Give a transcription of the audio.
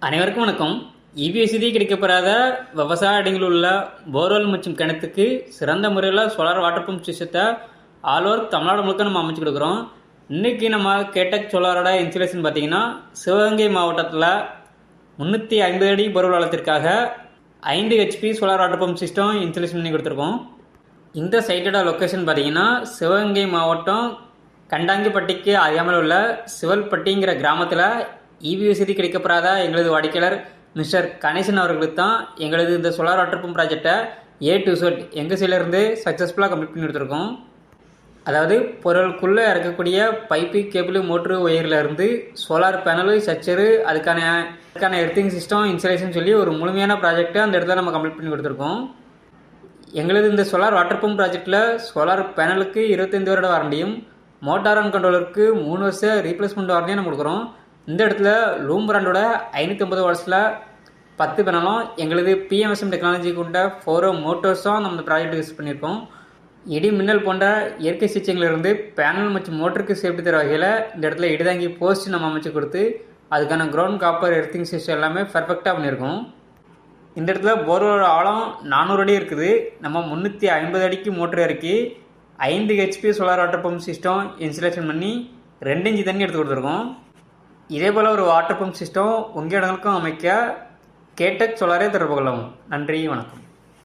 அனைவருக்கும் வணக்கம். இபிஎஸ்சி கிடைக்கப்பெறாத விவசாய இடங்களில் உள்ள போர்வெல் மற்றும் கிணத்துக்கு சிறந்த முறையில் சோலார் வாட்டர் பம்ப் சிஸ்டத்தை ஆல் ஓவர் தமிழ்நாடு முழுக்க நம்ம அமைச்சு கொடுக்குறோம். இன்றைக்கி நம்ம கேடெக் சோலாரோட இன்ஸ்டலேஷன் பார்த்திங்கன்னா சிவகங்கை மாவட்டத்தில் 350 அடி போர்வெல் வளத்திற்காக 5 HP solar water pump system installation பண்ணி கொடுத்துருக்கோம். இந்த சைட்டோட லொக்கேஷன் பார்த்திங்கன்னா சிவகங்கை மாவட்டம் கண்டாங்கிப்பட்டிக்கு அருகாமையில் உள்ள சிவல்பட்டிங்கிற கிராமத்தில் இபிஎஸ்சி கிடைக்கப்பெறாத எங்களது வாடிக்கையாளர் மிஸ்டர் கணேசன் அவர்களுக்கு தான் எங்களது இந்த சோலார் வாட்டர் பம்ப் ப்ராஜெக்டை A to Z எங்கள் சைட்லேருந்து சக்ஸஸ்ஃபுல்லாக கம்ப்ளீட் பண்ணி கொடுத்துருக்கோம். அதாவது பொருளுக்குள்ளே இறக்கக்கூடிய பைப்பு, கேபிள், மோட்ரு, ஒயரில் இருந்து சோலார் பேனலு, ஸ்ட்ரக்சரு, அதுக்கான எர்த்திங் சிஸ்டம் இன்ஸ்டலேஷன் சொல்லி ஒரு முழுமையான ப்ராஜெக்டை அந்த இடத்துல நம்ம கம்ப்ளீட் பண்ணி கொடுத்துருக்கோம். எங்களது இந்த சோலார் வாட்டர் பம்ப் ப்ராஜெக்டில் சோலார் பேனலுக்கு 25 வருட வாரண்டியும், மோட்டார் அண்ட் கண்ட்ரோலருக்கு 3 வருஷ ரீப்ளேஸ்மெண்ட் வாரண்டியும் நம்ம கொடுக்குறோம். இந்த இடத்துல லூம் பிராண்டோட 550 வாட்ஸில் 10 பேனலும் எங்களது PMSM டெக்னாலஜி கொண்ட 4 மோட்டர்ஸும் நம்ம இந்த ப்ராஜெக்ட் யூஸ் பண்ணியிருக்கோம். இடி மின்னல் போன்ற இயற்கை சிகிச்சைகளிலிருந்து பேனல் மற்றும் மோட்டருக்கு சேஃப்டி தர வகையில் இந்த இடத்துல இடிதாங்கி போஸ்ட் நம்ம அமைச்சு கொடுத்து அதுக்கான கிரவுண்ட் காப்பர் எர்த்திங் சிஸ்டம் எல்லாமே பர்ஃபெக்டாக பண்ணியிருக்கோம். இந்த இடத்துல போர்வெல் ஆழம் 400 அடி இருக்குது. நம்ம 350 அடிக்கு மோட்டர் இறக்கி 5 HP solar water pump system installation பண்ணி 2 இன்ச்சு தண்ணி எடுத்து கொடுத்துருக்கோம். இதே போல் ஒரு வாட்டர் பம்ப் சிஸ்டம் உங்கள் இடங்களுக்கும் அமைக்க கேடெக் சோலாரே தொடர்பு கொள்ளவும். நன்றி, வணக்கம்.